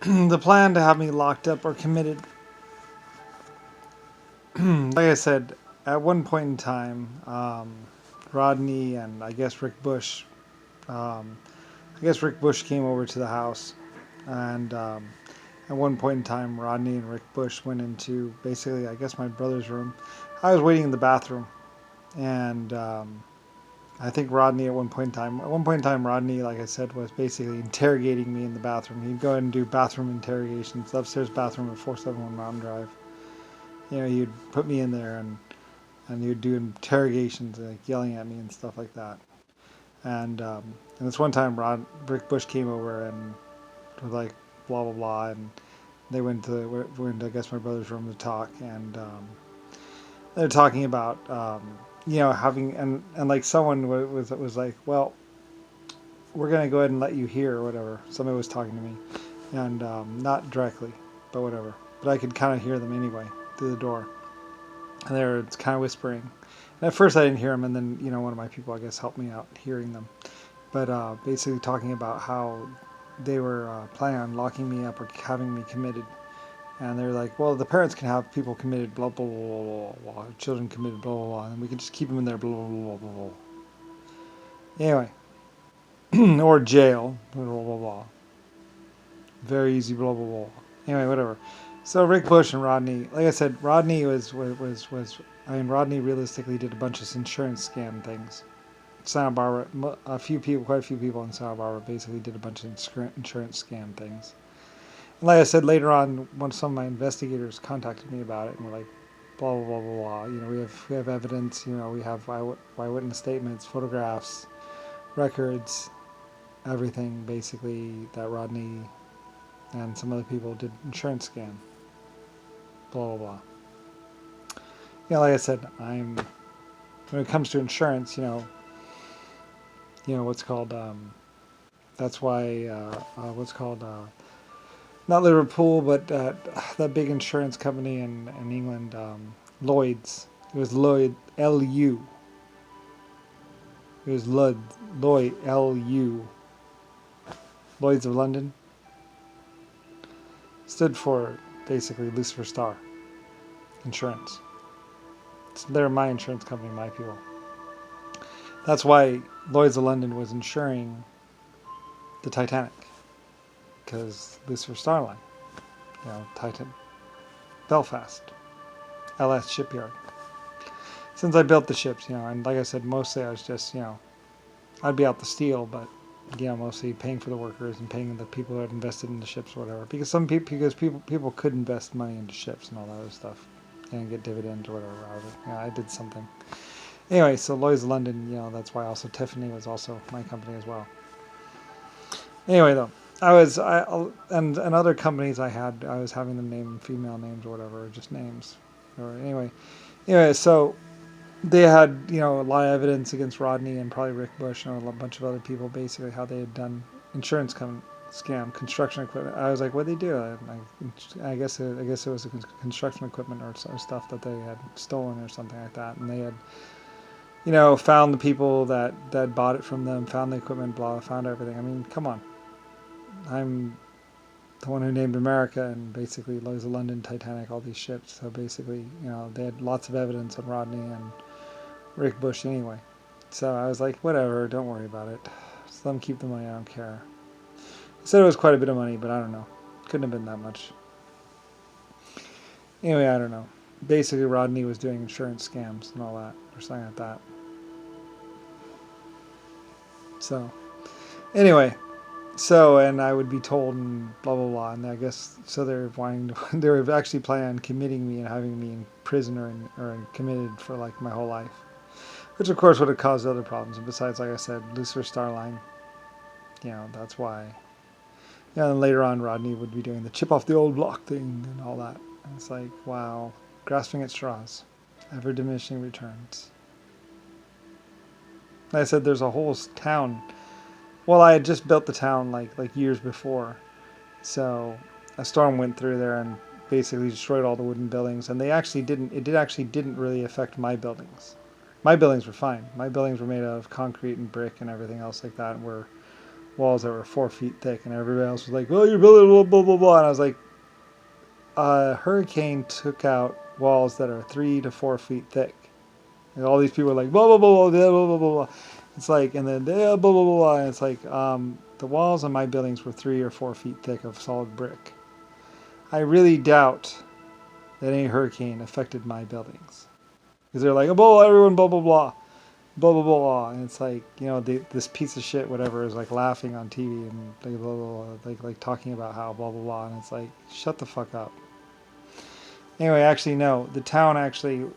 the plan to have me locked up or committed. Like I said, at one point in time, Rodney and I guess Rick Bush, came over to the house, and at one point in time, Rodney and Rick Bush went into basically, I guess, my brother's room. I was waiting in the bathroom, and I think Rodney at one point in time, Rodney, like I said, was basically interrogating me in the bathroom. He'd go ahead and do bathroom interrogations, the upstairs bathroom at 471 Mountain Drive. He'd put me in there, and he'd do interrogations, like yelling at me and stuff like that. And this one time, Rick Bush came over and was like, blah blah blah, and they went to I guess my brother's room to talk, and they're talking about having, and like someone was like, well, we're gonna go ahead and let you hear or whatever. Somebody was talking to me, and not directly, but whatever. But I could kind of hear them anyway through the door, and they were kind of whispering. And at first I didn't hear them, and then one of my people, I guess, helped me out hearing them. But basically talking about how they were planning on locking me up or having me committed. And they're like, well, the parents can have people committed, blah, blah, blah, blah, blah, blah, children committed, blah, blah, blah, and we can just keep them in there, blah, blah, blah, blah, blah. Anyway, or jail, blah, blah, blah, blah. Very easy, blah, blah, blah. Anyway, whatever. So Rick Bush and Rodney, like I said, Rodney Rodney realistically did a bunch of insurance scam things. Santa Barbara, quite a few people in Santa Barbara basically did a bunch of insurance scam things. And like I said, later on, some of my investigators contacted me about it and were like, blah blah blah blah blah. We have evidence. We have eyewitness statements, photographs, records, everything basically that Rodney and some other people did insurance scam. Blah blah blah. Like I said, when it comes to insurance, what's called, that's why, what's called, not Liverpool, but that big insurance company in England, Lloyd's. It was Lloyd, L-U. It was Lloyd, L-U. Lloyd's of London. Stood for, basically, Lucifer Star Insurance. They're my insurance company, my people. That's why Lloyd's of London was insuring the Titanic, because Lucifer Starline, Titan, Belfast, LS Shipyard. Since I built the ships, and like I said, mostly I was just, I'd be out the steel, but mostly paying for the workers and paying the people who had invested in the ships or whatever. Because people could invest money into ships and all that other stuff, and get dividends or whatever. I did something. Anyway, so Lloyd's of London, that's why also Tiffany was also my company as well. Anyway, though, and other companies I was having them name female names or whatever, or just names. Or anyway, so they had, a lot of evidence against Rodney and probably Rick Bush and a bunch of other people, basically how they had done insurance scam, construction equipment. I was like, what'd they do? I guess it was construction equipment or stuff that they had stolen or something like that, and they had, found the people that bought it from them, found the equipment, found everything. I mean, come on. I'm the one who named America and basically Lloyd's of London, Titanic, all these ships. So basically, they had lots of evidence on Rodney and Rick Bush anyway. So I was like, whatever, don't worry about it. Just let them keep the money, I don't care. He said it was quite a bit of money, but I don't know. Couldn't have been that much. Anyway, I don't know. Basically, Rodney was doing insurance scams and all that, or something like that. So, anyway, and I would be told and blah blah blah, and I guess so they were actually planning on committing me and having me in prison or committed for like my whole life, which of course would have caused other problems. And besides, like I said, Lucifer Starline, that's why. And later on, Rodney would be doing the chip off the old block thing and all that. And it's like, wow, grasping at straws, ever diminishing returns. Like I said, there's a whole town. Well, I had just built the town like years before, so a storm went through there and basically destroyed all the wooden buildings. And it actually didn't really affect my buildings. My buildings were fine. My buildings were made out of concrete and brick and everything else like that, and were walls that were 4 feet thick, and everybody else was like, "Oh, you're building blah blah blah blah." And I was like, "A hurricane took out walls that are 3 to 4 feet thick." And all these people are like, "Blah blah blah blah blah blah blah." It's like, and then blah blah blah blah. And it's like, the walls on my buildings were 3 or 4 feet thick of solid brick. I really doubt that any hurricane affected my buildings, because they're like, "Oh, everyone, blah blah blah." Blah blah blah, and it's like, this piece of shit whatever is like laughing on TV and like blah, blah, blah, like talking about how blah blah blah, and it's like, shut the fuck up. Anyway, actually no, the town actually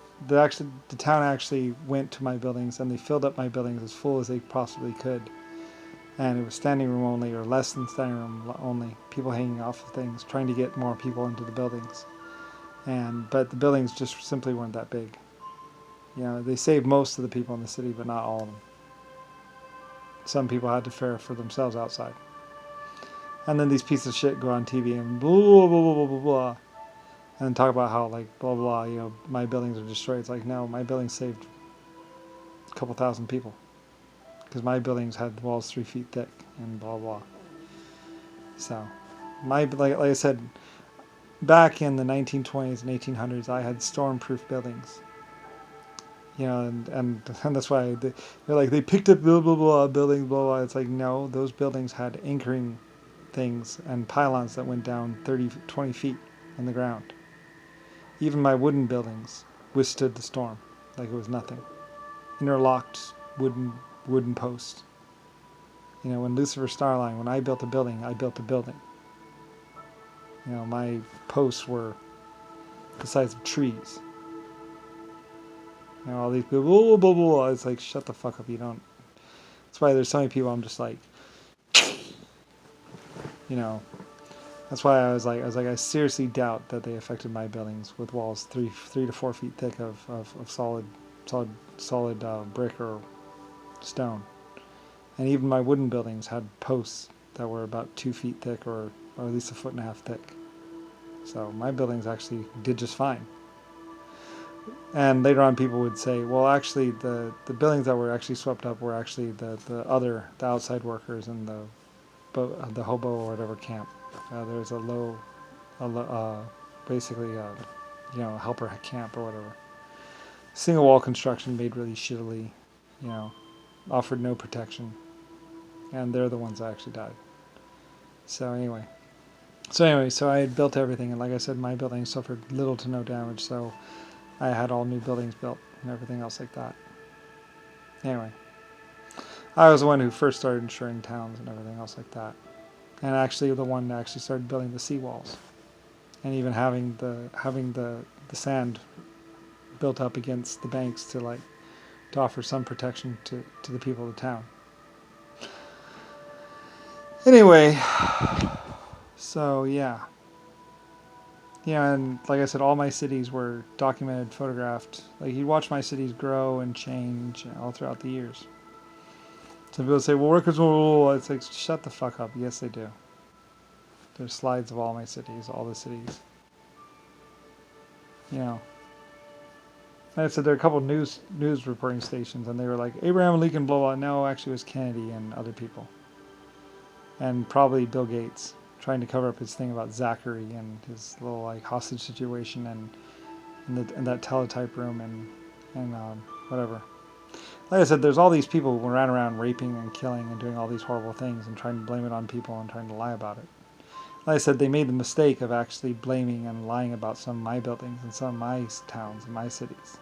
went to my buildings and they filled up my buildings as full as they possibly could, and it was standing room only or less than standing room only, people hanging off of things, trying to get more people into the buildings, but the buildings just simply weren't that big. They saved most of the people in the city, but not all of them. Some people had to fare for themselves outside. And then these pieces of shit go on TV and blah, blah, blah, blah, blah, blah, and then talk about how, like, blah, blah, my buildings are destroyed. It's like, no, my buildings saved a couple thousand people. Because my buildings had walls 3 feet thick and blah, blah. So, like I said, back in the 1920s and 1800s, I had storm-proof buildings. And that's why they're like, they picked up blah, blah, blah, buildings, blah, blah. It's like, no, those buildings had anchoring things and pylons that went down 30, 20 feet in the ground. Even my wooden buildings withstood the storm like it was nothing. Interlocked wooden posts. When Lucifer Starline, when I built a building, I built a building. My posts were the size of trees. All these people, blah, blah, blah, blah. It's like, shut the fuck up, you don't. That's why there's so many people I'm just like, that's why I was like, I seriously doubt that they affected my buildings with walls 3 to 4 feet thick of solid brick or stone. And even my wooden buildings had posts that were about 2 feet thick or at least 1.5 feet thick. So my buildings actually did just fine. And later on, people would say, well, actually, the buildings that were actually swept up were actually the outside workers in the hobo or whatever camp. There's basically a helper camp or whatever. Single wall construction made really shittily, offered no protection, and they're the ones that actually died. So anyway, so I had built everything, and like I said, my building suffered little to no damage. So I had all new buildings built and everything else like that. Anyway, I was the one who first started insuring towns and everything else like that. And actually the one that actually started building the seawalls. And even having the sand built up against the banks to offer some protection to the people of the town. Anyway, so yeah. And like I said, all my cities were documented, photographed. Like, you'd watch my cities grow and change all throughout the years. Some people say, well, workers will... It's like, shut the fuck up. Yes, they do. There's slides of all my cities, all the cities. Like I said, there are a couple of news reporting stations, and they were like, Abraham Lincoln, blah, blah. No, actually it was Kennedy and other people. And probably Bill Gates, trying to cover up his thing about Zachary and his little hostage situation and that teletype room and whatever. Like I said, there's all these people who ran around raping and killing and doing all these horrible things and trying to blame it on people and trying to lie about it. Like I said, they made the mistake of actually blaming and lying about some of my buildings and some of my towns and my cities.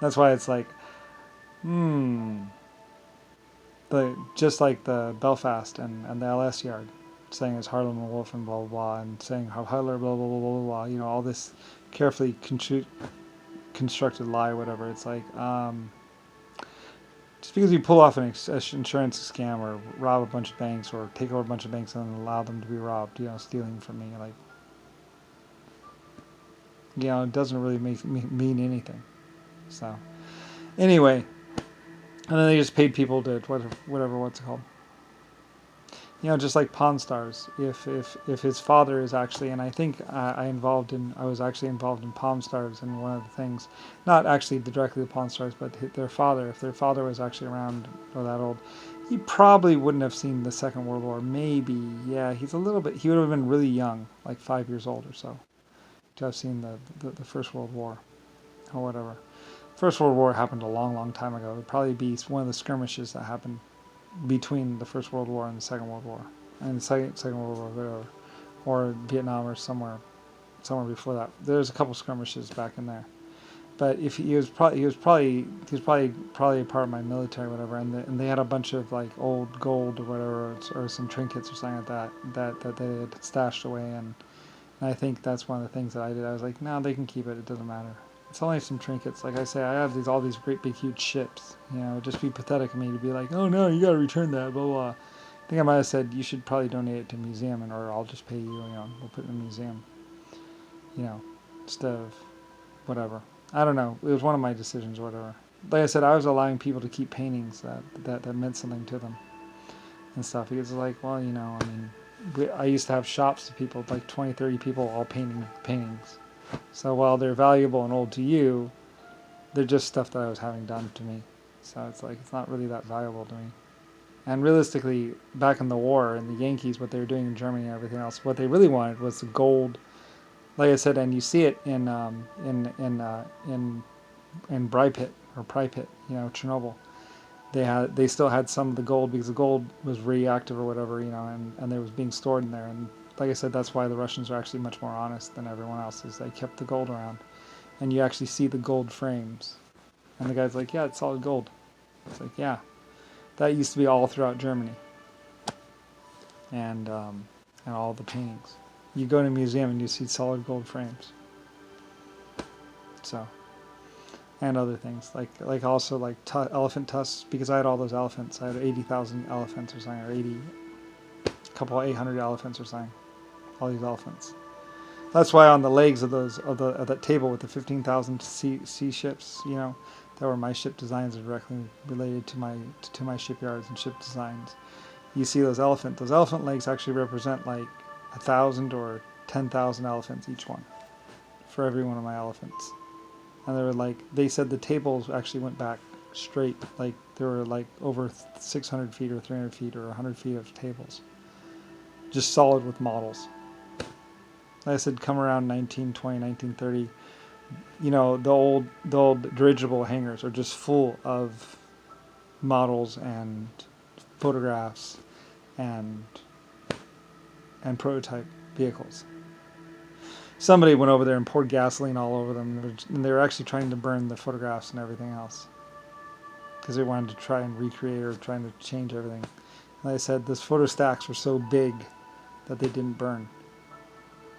That's why it's like, just like the Belfast and the LS yard, saying it's Harlem and Wolf and blah blah blah, and saying how Hitler blah blah blah blah blah, all this carefully constructed lie, whatever. It's like, just because you pull off an insurance scam or rob a bunch of banks or take over a bunch of banks and allow them to be robbed, stealing from me, it doesn't really mean anything. So, anyway. And then they just paid people to whatever, what's it called? Just like Pawn Stars. If his father is actually, and I think I was actually involved in Pawn Stars, and one of the things, not actually directly the Pawn Stars, but their father. If their father was actually around or that old, he probably wouldn't have seen the Second World War. Maybe, yeah, he's a little bit. He would have been really young, like 5 years old or so, to have seen the First World War or whatever. First World War happened a long, long time ago. It would probably be one of the skirmishes that happened between the First World War and the Second World War, and the Second World War, whatever, or Vietnam or somewhere before that. There's a couple skirmishes back in there. But if he was probably a part of my military, or whatever, and they had a bunch of like old gold or whatever, or some trinkets or something like that they had stashed away, and I think that's one of the things that I did. I was like, no, they can keep it. It doesn't matter. It's only some trinkets. Like I say, I have all these great big huge ships. It'd just be pathetic of me to be like, oh no, you got to return that, blah blah. I think I might have said you should probably donate it to a museum, or I'll just pay you. We'll put it in a museum. Instead of whatever. I don't know. It was one of my decisions, or whatever. Like I said, I was allowing people to keep paintings that meant something to them and stuff. Because it's like, well, I used to have shops of people, like 20, 30 people, all painting paintings. So while they're valuable and old to you, they're just stuff that I was having done to me. So it's like, it's not really that valuable to me. And realistically, back in the war, and the Yankees, what they were doing in Germany and everything else, what they really wanted was the gold. Like I said, and you see it in Pripyat, Chernobyl. They still had some of the gold because the gold was radioactive or whatever, and it was being stored in there. And like I said, that's why the Russians are actually much more honest than everyone else, is they kept the gold around. And you actually see the gold frames. And the guy's like, yeah, it's solid gold. It's like, yeah. That used to be all throughout Germany. And all the paintings. You go to a museum and you see solid gold frames. So, and other things like also like elephant tusks, because I had all those elephants. I had 80,000 elephants or something, or 800 elephants or something. All these elephants. That's why on the legs of that table with the 15,000 sea ships, that were my ship designs, are directly related to my shipyards and ship designs. You see those elephant legs actually represent like 1,000 or 10,000 elephants each one, for every one of my elephants. And they said the tables actually went back straight, like there were like over 600 feet or 300 feet or 100 feet of tables, just solid with models. Like I said, come around 1920, 1930, the old dirigible hangars are just full of models and photographs and prototype vehicles. Somebody went over there and poured gasoline all over them, and they were actually trying to burn the photographs and everything else because they wanted to try and recreate or trying to change everything. Like I said, those photo stacks were so big that they didn't burn.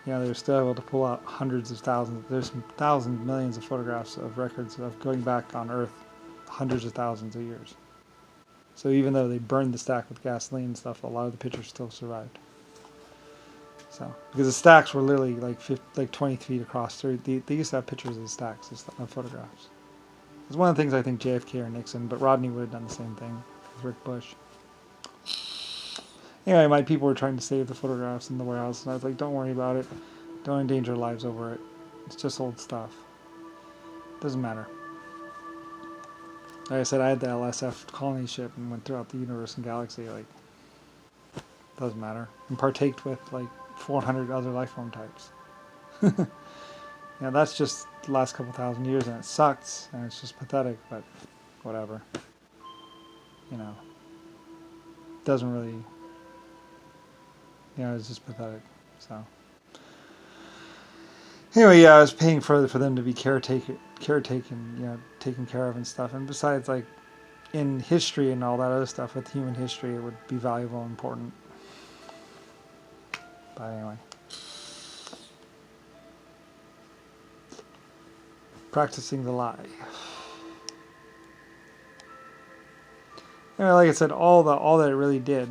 They were still able to pull out hundreds of thousands. There's thousands, millions of photographs of records of going back on Earth hundreds of thousands of years. So even though they burned the stack with gasoline and stuff, a lot of the pictures still survived. So, because the stacks were literally like 20 feet across. They used to have pictures of the stacks of photographs. It's one of the things I think JFK or Nixon, but Rodney would have done the same thing with Rick Bush. Anyway, my people were trying to save the photographs in the warehouse, and I was like, don't worry about it. Don't endanger lives over it. It's just old stuff. Doesn't matter. Like I said, I had the LSF colony ship and went throughout the universe and galaxy. Doesn't matter. And partaked with 400 other life form types. That's just the last couple thousand years, and it sucks, and it's just pathetic, but whatever. Doesn't really... it's just pathetic, so... Anyway, I was paying for them to be taken care of and stuff, and besides, in history and all that other stuff, with human history, it would be valuable and important. But anyway. Practicing the lie. Anyway, like I said, all that it really did